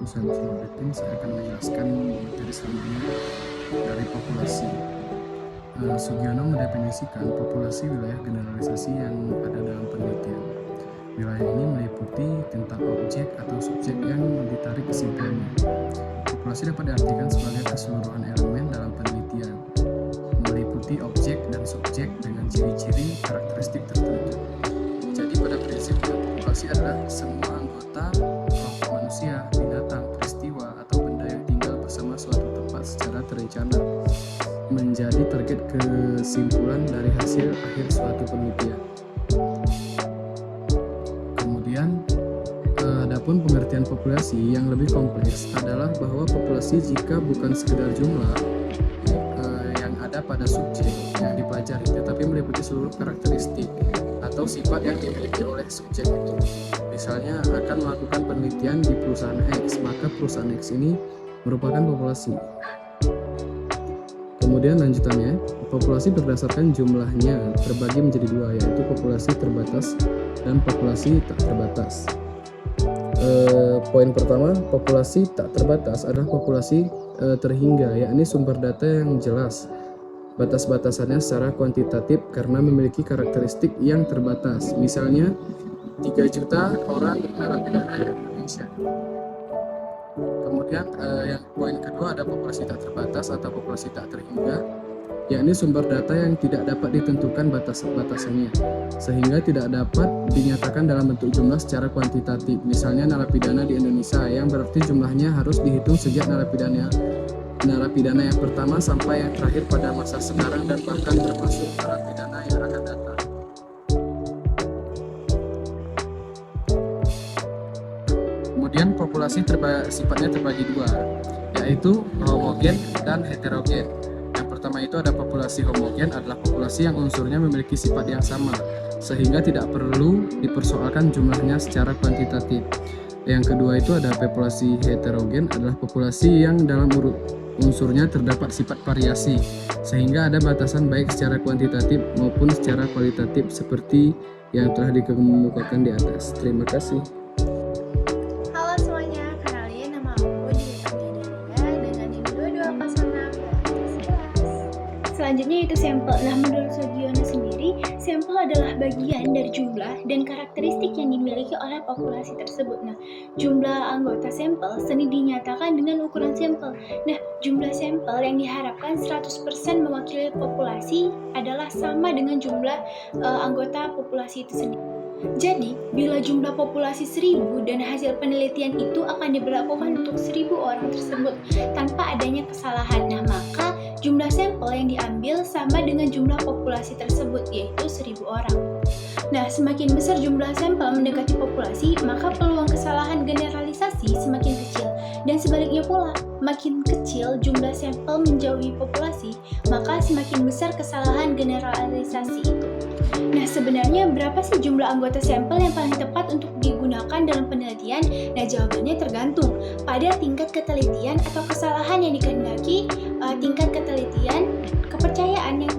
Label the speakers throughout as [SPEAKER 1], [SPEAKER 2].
[SPEAKER 1] saya Nurudin. Saya akan menjelaskan materi selanjutnya dari populasi. Sugiono mendefinisikan populasi wilayah generalisasi yang ada dalam penelitian. Wilayah ini meliputi tentang objek atau subjek yang ditarik kesimpulannya. Populasi dapat diartikan sebagai keseluruhan elemen dalam penelitian, meliputi objek dan subjek dengan ciri-ciri karakteristik tertentu. Jadi pada prinsipnya populasi adalah semua anggota kelompok manusia, binatang, peristiwa, atau benda yang tinggal bersama suatu tempat secara terencana menjadi target kesimpulan dari hasil akhir suatu penelitian. Kemudian adapun pengertian populasi yang lebih kompleks adalah bahwa populasi jika bukan sekedar jumlah yang ada pada subjek yang dipelajari, tetapi meliputi seluruh karakteristik atau sifat yang dimiliki oleh subjek itu. Misalnya akan melakukan penelitian di perusahaan X, maka perusahaan X ini merupakan populasi. Kemudian lanjutannya, populasi berdasarkan jumlahnya terbagi menjadi dua, yaitu populasi terbatas dan populasi tak terbatas. Poin pertama, populasi tak terbatas adalah populasi terhingga, yakni sumber data yang jelas batas-batasannya secara kuantitatif karena memiliki karakteristik yang terbatas. Misalnya 3 juta orang narapidana di Indonesia. Kemudian yang poin kedua ada populasi tak terbatas atau populasi tak terhingga, yakni sumber data yang tidak dapat ditentukan batas-batasannya sehingga tidak dapat dinyatakan dalam bentuk jumlah secara kuantitatif. Misalnya narapidana di Indonesia, yang berarti jumlahnya harus dihitung sejak narapidana yang pertama sampai yang terakhir pada masa sekarang dan bahkan termasuk narapidana yang akan datang. Kemudian populasi sifatnya terbagi dua, yaitu homogen dan heterogen. Yang pertama itu ada populasi homogen, adalah populasi yang unsurnya memiliki sifat yang sama sehingga tidak perlu dipersoalkan jumlahnya secara kuantitatif. Yang kedua itu ada populasi heterogen, adalah populasi yang dalam unsurnya terdapat sifat variasi sehingga ada batasan baik secara kuantitatif maupun secara kualitatif seperti yang telah dikemukakan di atas. Terima kasih.
[SPEAKER 2] Halo semuanya, kenalin nama aku Dwi Delia dengan NIM 2206. Selanjutnya itu sampel. Nah, menurut Sugiono sendiri, sampel adalah bagian dari jumlah dan karakteristik yang dimiliki oleh populasi tersebut. Nah, jumlah anggota sampel seni dinyatakan dengan ukuran sampel. Nah, jumlah sampel yang diharapkan 100% mewakili populasi adalah sama dengan jumlah anggota populasi itu sendiri. Jadi, bila jumlah populasi 1000 dan hasil penelitian itu akan diberlakukan untuk 1000 orang tersebut tanpa adanya kesalahan. Nah, maka jumlah sampel yang diambil sama dengan jumlah populasi tersebut, yaitu 1000 orang. Nah, semakin besar jumlah sampel mendekati populasi, maka peluang kesalahan generalisasi semakin kecil. Dan sebaliknya pula, makin kecil jumlah sampel menjauhi populasi, maka semakin besar kesalahan generalisasi itu. Nah, sebenarnya berapa sih jumlah anggota sampel yang paling tepat untuk digunakan dalam penelitian? Nah, jawabannya tergantung pada tingkat ketelitian atau kesalahan yang dikehendaki. Tingkat ketelitian, kepercayaan yang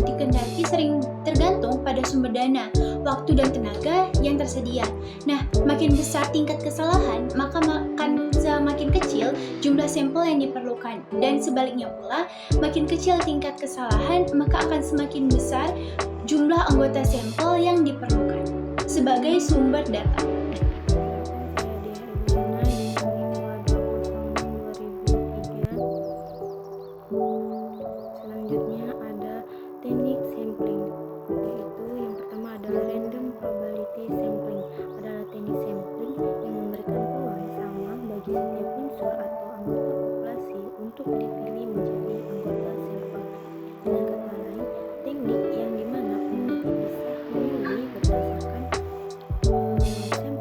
[SPEAKER 2] dikehendaki sering tergantung pada sumber dana, waktu dan tenaga yang tersedia. Nah, makin besar tingkat kesalahan, maka akan semakin kecil jumlah sampel yang diperlukan. Dan sebaliknya pula, makin kecil tingkat kesalahan, maka akan semakin besar jumlah anggota sampel yang diperlukan sebagai sumber data.
[SPEAKER 3] Selanjutnya ada teknik sampling, yaitu yang pertama adalah random probability sampling. Adalah teknik sampling yang memberikan peluang sama bagi setiap unsur atau anggota populasi untuk dipilih menjadi anggota sampel. Dengan kata lain, teknik yang dimana peneliti bisa memilih berdasarkan sampel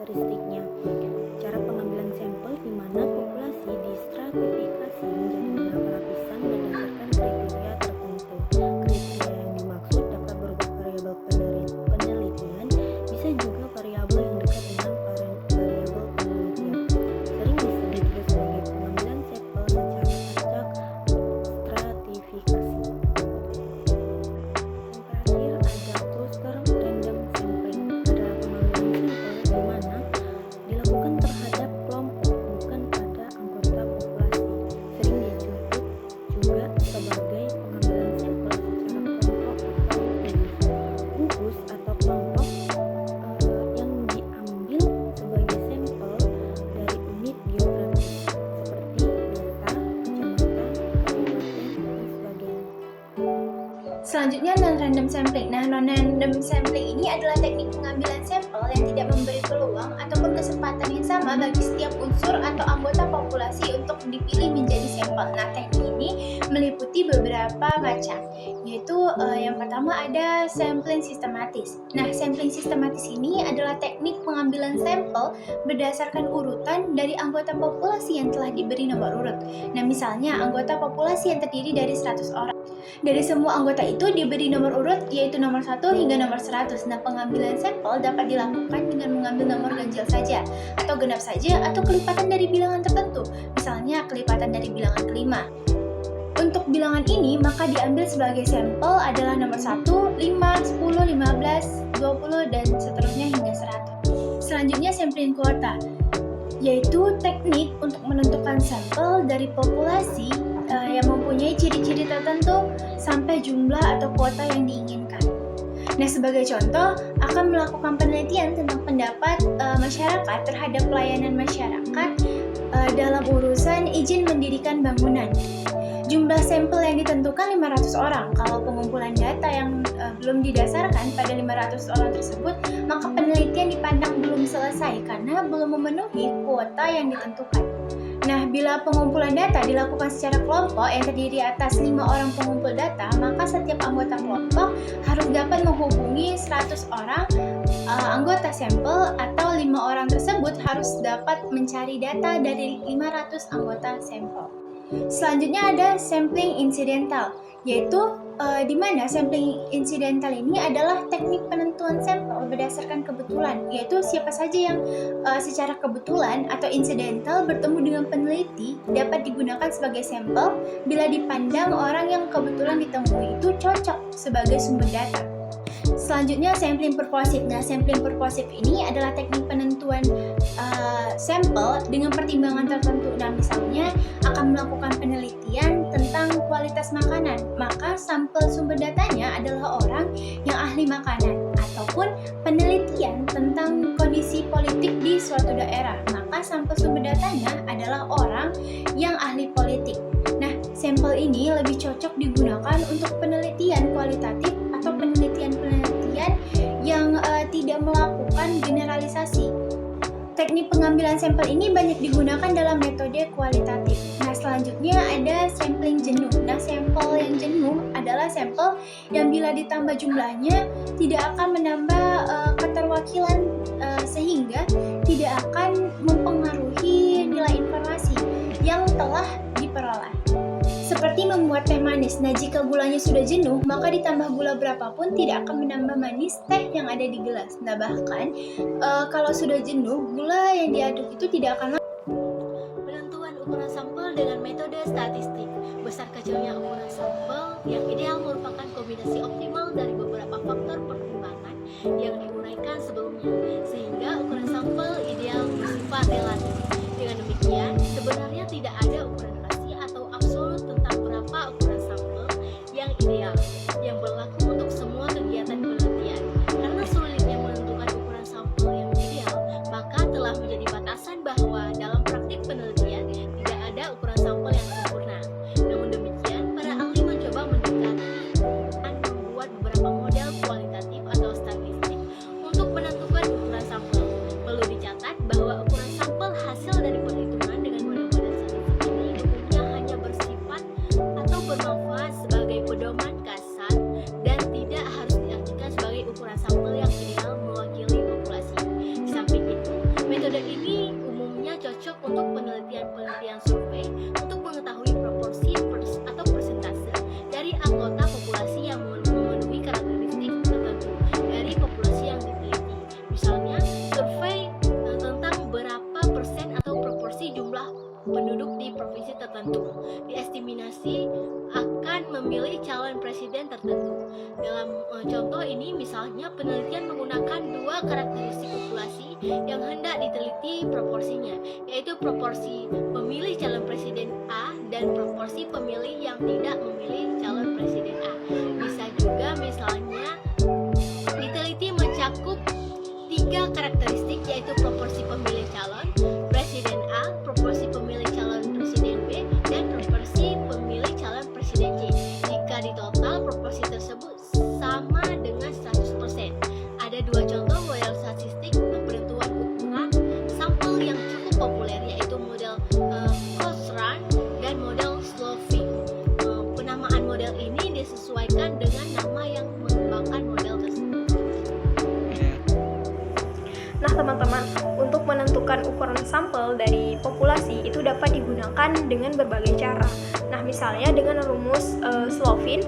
[SPEAKER 3] karakteristiknya. Cara pengambilan sampel di mana populasi distratifikasi menjadi beberapa lapisan berdasarkan kriteria tertentu. Kriteria yang dimaksud dapat berupa variabel penelitian, bisa juga variabel yang dekat dengan variabel penelitian. Sering disebut juga sebagai pengambilan sampel secara acak stratifikasi. Yang terakhir ada cluster random sampling, adalah pengambilan sampel di mana dilakukan terhadap kelompok bukan pada anggota populasi. Sering disebut juga sebagai pengambilan sampel secara kelompok atau gugus atau kelompok yang diambil sebagai sampel dari unit geografis seperti desa, kecamatan, kabupaten, dan sebagainya.
[SPEAKER 2] Selanjutnya non-random sampling. Nah, non-random sampling ini adalah teknik pengambilan sampel yang tidak memberi peluang ataupun kesempatan yang sama bagi setiap unsur atau anggota populasi untuk dipilih menjadi sampel. Nah, teknik ini meliputi beberapa macam, yaitu yang pertama ada sampling sistematis. Nah, sampling sistematis ini adalah teknik pengambilan sampel berdasarkan urutan dari anggota populasi yang telah diberi nomor urut. Nah, misalnya anggota populasi yang terdiri dari 100 orang. Dari semua anggota itu diberi nomor urut yaitu nomor 1 hingga nomor 100. Nah, pengambilan sampel dapat dilakukan dengan mengambil nomor ganjil saja, atau genap saja, atau kelipatan dari bilangan tertentu. Misalnya kelipatan dari bilangan kelima. Untuk bilangan ini, maka diambil sebagai sampel adalah nomor 1, 5, 10, 15, 20, dan seterusnya hingga 100. Selanjutnya sampling kuota, yaitu teknik untuk menentukan sampel dari populasi yang mempunyai ciri-ciri tertentu sampai jumlah atau kuota yang diinginkan. Nah, sebagai contoh, akan melakukan penelitian tentang pendapat masyarakat terhadap pelayanan masyarakat dalam urusan izin mendirikan bangunan. Jumlah sampel yang ditentukan 500 orang. Kalau pengumpulan data yang belum didasarkan pada 500 orang tersebut, maka penelitian dipandang belum selesai karena belum memenuhi kuota yang ditentukan. Nah, bila pengumpulan data dilakukan secara kelompok yang terdiri atas 5 orang pengumpul data, maka setiap anggota kelompok harus dapat menghubungi 100 orang anggota sampel, atau 5 orang tersebut harus dapat mencari data dari 500 anggota sampel. Selanjutnya ada sampling insidental, yaitu di mana sampling insidental ini adalah teknik penentuan sampel berdasarkan kebetulan, yaitu siapa saja yang secara kebetulan atau insidental bertemu dengan peneliti dapat digunakan sebagai sampel bila dipandang orang yang kebetulan ditemui itu cocok sebagai sumber data. Selanjutnya sampling purposive. Nah, sampling purposive ini adalah teknik penentuan sampel dengan pertimbangan tertentu. Nah, misalnya akan melakukan penelitian tentang kualitas makanan, maka sampel sumber datanya adalah orang yang ahli makanan, ataupun penelitian tentang kondisi politik di suatu daerah, maka sampel sumber datanya adalah orang yang ahli politik. Nah, sampel ini lebih cocok digunakan untuk penelitian kualitatif atau penelitian-penelitian yang tidak melakukan generalisasi. Teknik pengambilan sampel ini banyak digunakan dalam metode kualitatif. Nah, selanjutnya ada sampling jenuh. Nah, sampel yang jenuh adalah sampel yang bila ditambah jumlahnya tidak akan menambah keterwakilan sehingga tidak akan mempengaruhi nilai informasi yang telah diperoleh. Seperti membuat teh manis. Nah, jika gulanya sudah jenuh, maka ditambah gula berapapun tidak akan menambah manis teh yang ada di gelas. Nah, bahkan kalau sudah jenuh, gula yang diaduk itu tidak akan.
[SPEAKER 4] Penentuan ukuran sampel dengan metode statistik. Besar kecilnya ukuran sampel yang ideal merupakan kombinasi optimal dari beberapa faktor pertimbangan yang diuraikan sebelumnya, sehingga ukuran sampel ideal bersifat relatif. Dengan demikian, sebenarnya tidak ada ukuran pasti atau absolut tentang berapa ukuran sampel yang ideal yang berlaku untuk semua kegiatan penelitian. Karena sulitnya menentukan ukuran sampel yang ideal, maka telah menjadi batasan bahwa dalam praktik penelitian tidak ada ukuran sampel yang sempurna. Namun demikian, para ahli mencoba mendekati dan membuat beberapa model kualitatif atau statistik untuk penentuan dua karakteristik populasi yang hendak diteliti proporsinya, yaitu proporsi pemilih calon presiden A dan proporsi pemilih yang tidak memilih calon presiden A. Bisa juga misalnya diteliti mencakup tiga karakteristik, yaitu proporsi pemilih calon presiden A, proporsi pemilih calon presiden B, dan proporsi pemilih calon presiden C. Jika di total proporsi tersebut sama dengan 100%. Ada dua contoh model statistik penentuan ukuran sampel yang cukup populer, yaitu model Cochrane dan model Slovin. Penamaan model ini disesuaikan dengan nama yang mengembangkan model tersebut.
[SPEAKER 2] Nah teman-teman, untuk menentukan ukuran sampel dari populasi itu dapat digunakan dengan berbagai cara. Nah misalnya dengan rumus Slovin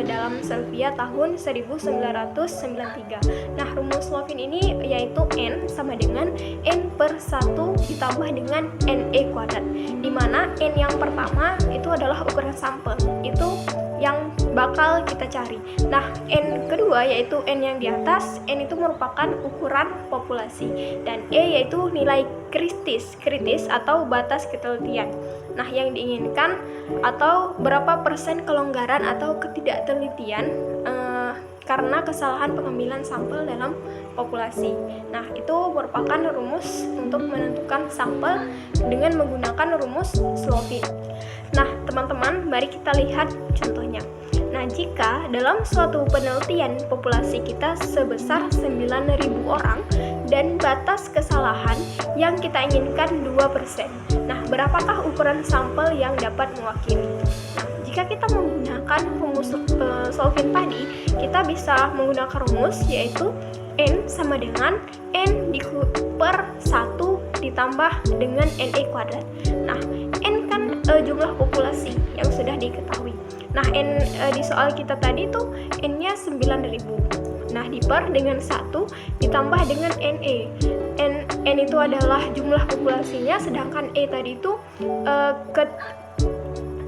[SPEAKER 2] dalam Sylvia tahun 1993. Nah rumus Slovin ini yaitu N sama dengan N per 1 ditambah dengan NE kuadrat, di mana N yang pertama itu adalah ukuran sampel, itu yang bakal kita cari. Nah, N kedua yaitu N yang di atas, N itu merupakan ukuran populasi, dan E yaitu nilai kritis atau batas ketelitian. Nah, yang diinginkan atau berapa persen kelonggaran atau ketidaktelitian karena kesalahan pengambilan sampel dalam populasi. Nah, itu merupakan rumus untuk menentukan sampel dengan menggunakan rumus Slovin. Nah, teman-teman, mari kita lihat contohnya. Nah, jika dalam suatu penelitian populasi kita sebesar 9.000 orang dan batas kesalahan yang kita inginkan 2%. Nah, berapakah ukuran sampel yang dapat mewakili? Nah, jika kita menggunakan rumus Slovin tadi, kita bisa menggunakan rumus yaitu N sama dengan N per 1 ditambah dengan NE kuadrat. Nah, N kan jumlah populasi yang sudah diketahui. Nah, N di soal kita tadi tuh N-nya 9.000. Nah, diper dengan 1 ditambah dengan NE. N itu adalah jumlah populasinya, sedangkan E tadi itu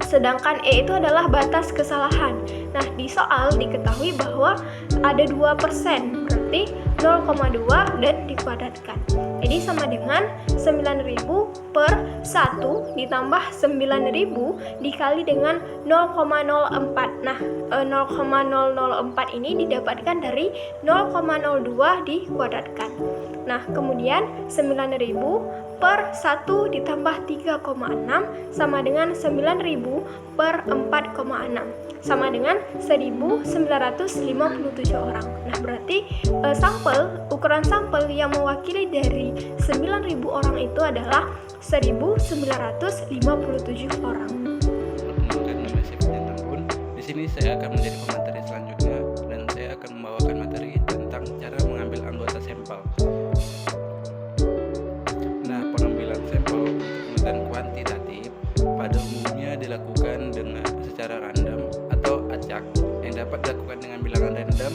[SPEAKER 2] sedangkan E itu adalah batas kesalahan. Nah, di soal diketahui bahwa ada 2%, berarti 0,2 dan dikuadratkan. Jadi sama dengan 9.000 per 1 ditambah 9.000 dikali dengan 0,04. Nah, 0,004 ini didapatkan dari 0,02 dikuadratkan. Nah, kemudian 9.000 per 1 ditambah 3,6 sama dengan 9.000 per 4,6 sama dengan 1.957 orang. Nah, berarti ukuran sampel yang mewakili dari 9.000 orang itu adalah 1.957 orang.
[SPEAKER 5] Perkenalkan, nama saya Ferdinand Tambun. Di sini saya akan menjadi pemateri selanjutnya dan saya akan membawakan materi tentang cara mengambil anggota sampel. Nah, pengambilan sampel untuk penelitian kuantitatif pada umumnya dilakukan dengan secara random atau acak yang dapat dilakukan dengan bilangan random,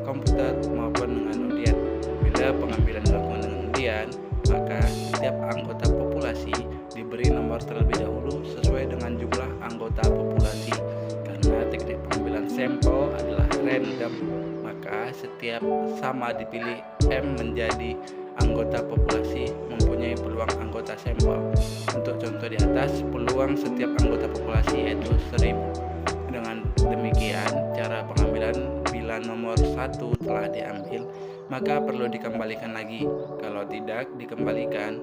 [SPEAKER 5] komputer maupun dengan undian. Bila pengambilan dilakukan dengan undian, maka setiap anggota populasi diberi nomor terlebih dahulu sesuai dengan jumlah anggota populasi. Karena teknik pengambilan sampel adalah random, maka setiap sama dipilih M menjadi anggota populasi mempunyai peluang anggota sampel. Untuk contoh di atas, peluang setiap anggota populasi yaitu 1.000. Dengan demikian, cara pengambilan bila nomor 1 telah diambil, maka perlu dikembalikan lagi. Kalau tidak dikembalikan,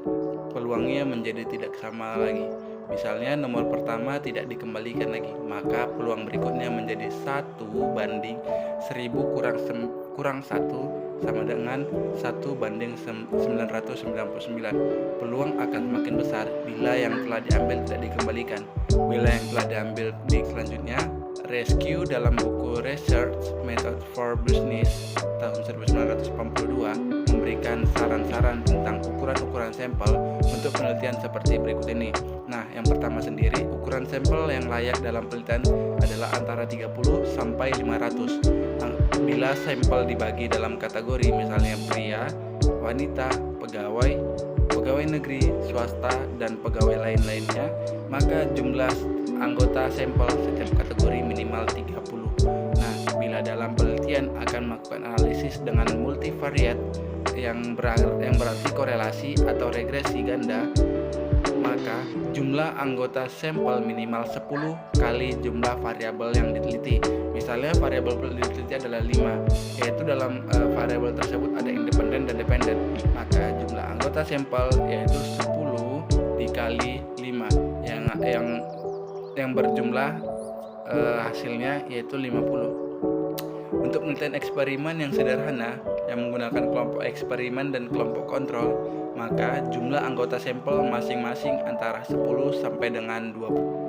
[SPEAKER 5] peluangnya menjadi tidak sama lagi. Misalnya nomor pertama tidak dikembalikan lagi, maka peluang berikutnya menjadi 1/1000 kurang 1 sama dengan 1/999. Peluang akan semakin besar bila yang telah diambil tidak dikembalikan. Bila yang telah diambil di selanjutnya, Rescue dalam buku Research Method for Business tahun 1982 memberikan saran-saran tentang ukuran-ukuran sampel untuk penelitian seperti berikut ini. Nah, yang pertama sendiri, ukuran sampel yang layak dalam penelitian adalah antara 30 sampai 500. Bila sampel dibagi dalam kategori misalnya pria, wanita, pegawai negeri, swasta, dan pegawai lain-lainnya, maka jumlah anggota sampel setiap kategori minimal 30. Nah, bila dalam penelitian akan melakukan analisis dengan multivariat yang berarti korelasi atau regresi ganda, maka jumlah anggota sampel minimal 10 kali jumlah variabel yang diteliti. Misalnya variabel yang diteliti adalah 5, yaitu dalam variabel tersebut ada independen dan dependen. Maka jumlah anggota sampel yaitu 10 dikali 5 yang berjumlah hasilnya yaitu 50. Untuk penelitian eksperimen yang sederhana yang menggunakan kelompok eksperimen dan kelompok kontrol, maka jumlah anggota sampel masing-masing antara 10 sampai dengan 20.